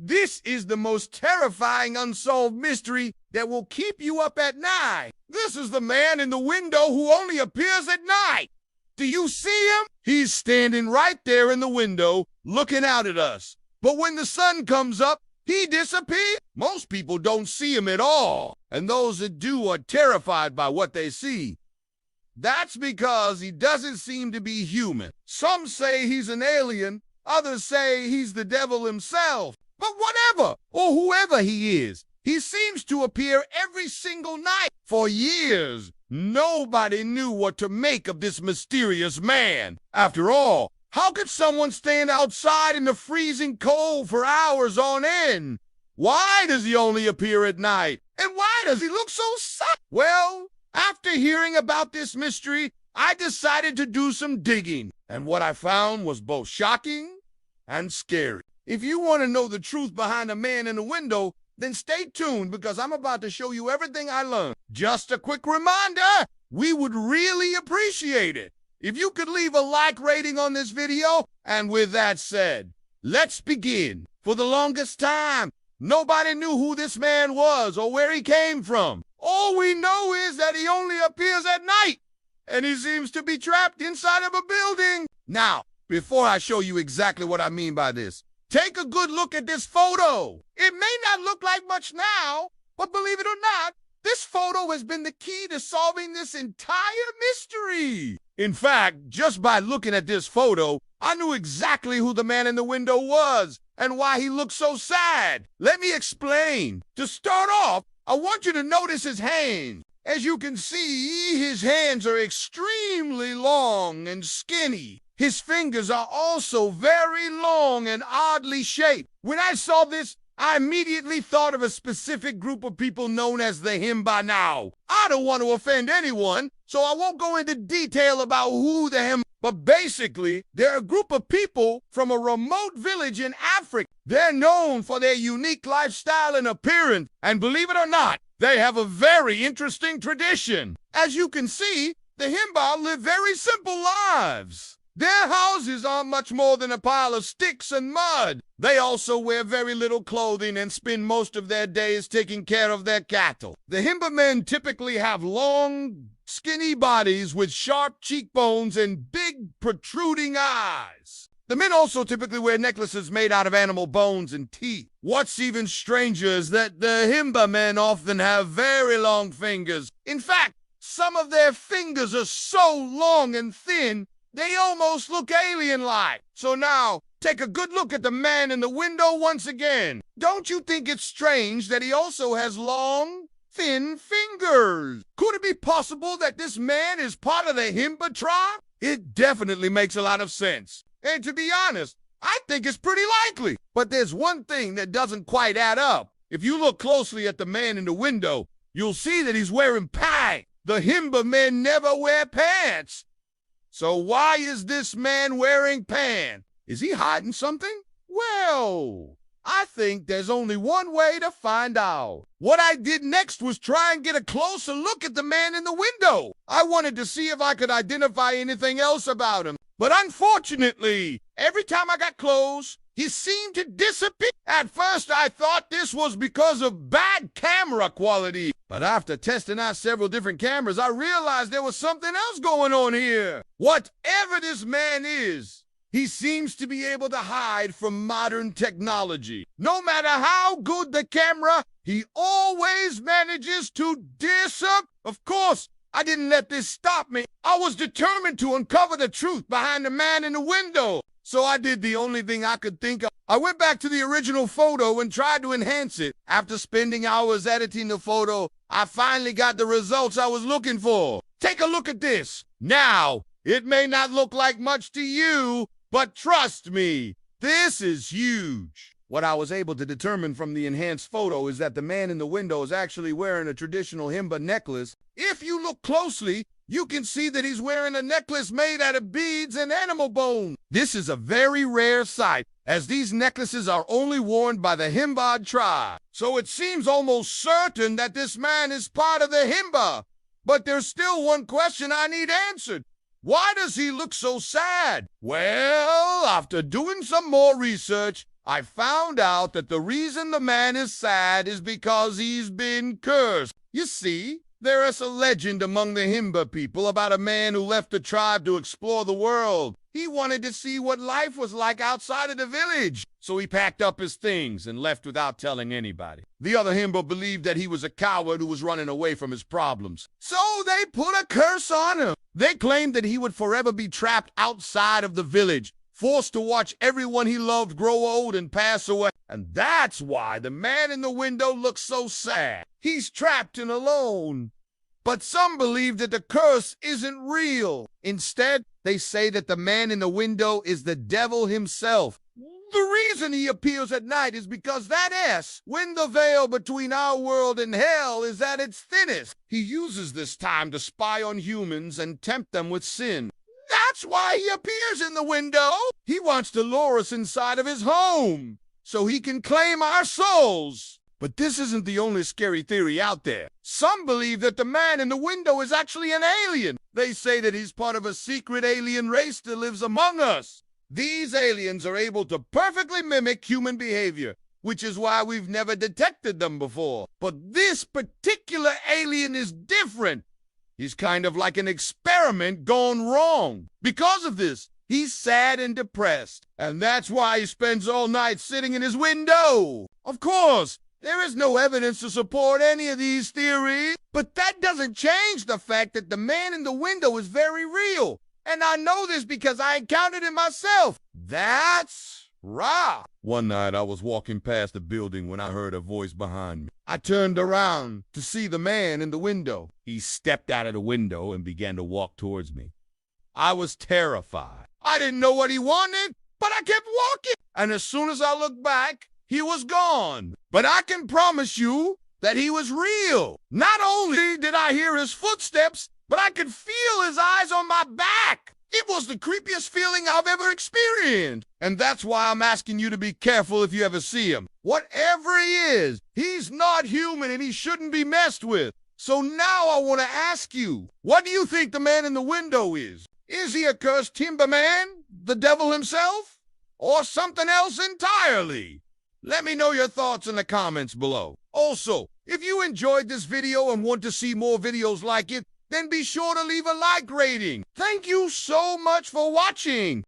This is the most terrifying unsolved mystery that will keep you up at night. This is the man in the window who only appears at night. Do you see him? He's standing right there in the window, looking out at us. But when the sun comes up, he disappears. Most people don't see him at all, and those that do are terrified by what they see. That's because he doesn't seem to be human. Some say he's an alien, others say he's the devil himself. But whatever, or whoever he is, he seems to appear every single night. For years, nobody knew what to make of this mysterious man. After all, how could someone stand outside in the freezing cold for hours on end? Why does he only appear at night? And why does he look so sad? Well, after hearing about this mystery, I decided to do some digging. And what I found was both shocking and scary. If you want to know the truth behind the man in the window, then stay tuned because I'm about to show you everything I learned. Just a quick reminder, we would really appreciate it if you could leave a like rating on this video. And with that said, let's begin. For the longest time, nobody knew who this man was or where he came from. All we know is that he only appears at night, and he seems to be trapped inside of a building. Now, before I show you exactly what I mean by this, take a good look at this photo. It may not look like much now, but believe it or not, this photo has been the key to solving this entire mystery. In fact, just by looking at this photo, I knew exactly who the man in the window was and why he looked so sad. Let me explain. To start off, I want you to notice his hands. As you can see, his hands are extremely long and skinny. His fingers are also very long and oddly shaped. When I saw this, I immediately thought of a specific group of people known as the Himba. I don't want to offend anyone, so I won't go into detail about who the Himba, but basically, they're a group of people from a remote village in Africa. They're known for their unique lifestyle and appearance, and believe it or not, they have a very interesting tradition. As you can see, the Himba live very simple lives. Their houses aren't much more than a pile of sticks and mud. They also wear very little clothing and spend most of their days taking care of their cattle. The Himba men typically have long, skinny bodies with sharp cheekbones and big, protruding eyes. The men also typically wear necklaces made out of animal bones and teeth. What's even stranger is that the Himba men often have very long fingers. In fact, some of their fingers are so long and thin, they almost look alien-like. So now, take a good look at the man in the window once again. Don't you think it's strange that he also has long, thin fingers? Could it be possible that this man is part of the Himba tribe? It definitely makes a lot of sense. And to be honest, I think it's pretty likely. But there's one thing that doesn't quite add up. If you look closely at the man in the window, you'll see that he's wearing pants. The Himba men never wear pants. So why is this man wearing pants? Is he hiding something? Well, I think there's only one way to find out. What I did next was try and get a closer look at the man in the window. I wanted to see if I could identify anything else about him. But unfortunately, every time I got close, he seemed to disappear. At first, I thought this was because of bad camera quality. But after testing out several different cameras, I realized there was something else going on here. Whatever this man is, he seems to be able to hide from modern technology. No matter how good the camera, he always manages to disappear. Of course, I didn't let this stop me. I was determined to uncover the truth behind the man in the window. So I did the only thing I could think of. I went back to the original photo and tried to enhance it. After spending hours editing the photo, I finally got the results I was looking for. Take a look at this. Now, it may not look like much to you, but trust me, this is huge. What I was able to determine from the enhanced photo is that the man in the window is actually wearing a traditional Himba necklace. If you look closely, you can see that he's wearing a necklace made out of beads and animal bone. This is a very rare sight, as these necklaces are only worn by the Himba tribe. So it seems almost certain that this man is part of the Himba. But there's still one question I need answered. Why does he look so sad? Well, after doing some more research, I found out that the reason the man is sad is because he's been cursed. You see, there is a legend among the Himba people about a man who left the tribe to explore the world. He wanted to see what life was like outside of the village, so he packed up his things and left without telling anybody. The other Himba believed that he was a coward who was running away from his problems, so they put a curse on him. They claimed that he would forever be trapped outside of the village, forced to watch everyone he loved grow old and pass away. And that's why the man in the window looks so sad. He's trapped and alone. But some believe that the curse isn't real. Instead, they say that the man in the window is the devil himself. The reason he appears at night is because that S, when the veil between our world and hell is at its thinnest, he uses this time to spy on humans and tempt them with sin. That's why he appears in the window. He wants to lure us inside of his home so he can claim our souls. But this isn't the only scary theory out there. Some believe that the man in the window is actually an alien. They say that he's part of a secret alien race that lives among us. These aliens are able to perfectly mimic human behavior, which is why we've never detected them before. But this particular alien is different. He's kind of like an experiment gone wrong. Because of this, he's sad and depressed, and that's why he spends all night sitting in his window. Of course, there is no evidence to support any of these theories, but that doesn't change the fact that the man in the window is very real. And I know this because I encountered it myself. That's right. One night I was walking past the building when I heard a voice behind me. I turned around to see the man in the window. He stepped out of the window and began to walk towards me. I was terrified. I didn't know what he wanted, but I kept walking. And as soon as I looked back, he was gone. But I can promise you that he was real. Not only did I hear his footsteps, but I could feel his eyes on my back. It was the creepiest feeling I've ever experienced. And that's why I'm asking you to be careful if you ever see him. Whatever he is, he's not human and he shouldn't be messed with. So now I want to ask you, what do you think the man in the window is? Is he a cursed timber man, the devil himself, or something else entirely? Let me know your thoughts in the comments below. Also, if you enjoyed this video and want to see more videos like it, then be sure to leave a like rating. Thank you so much for watching.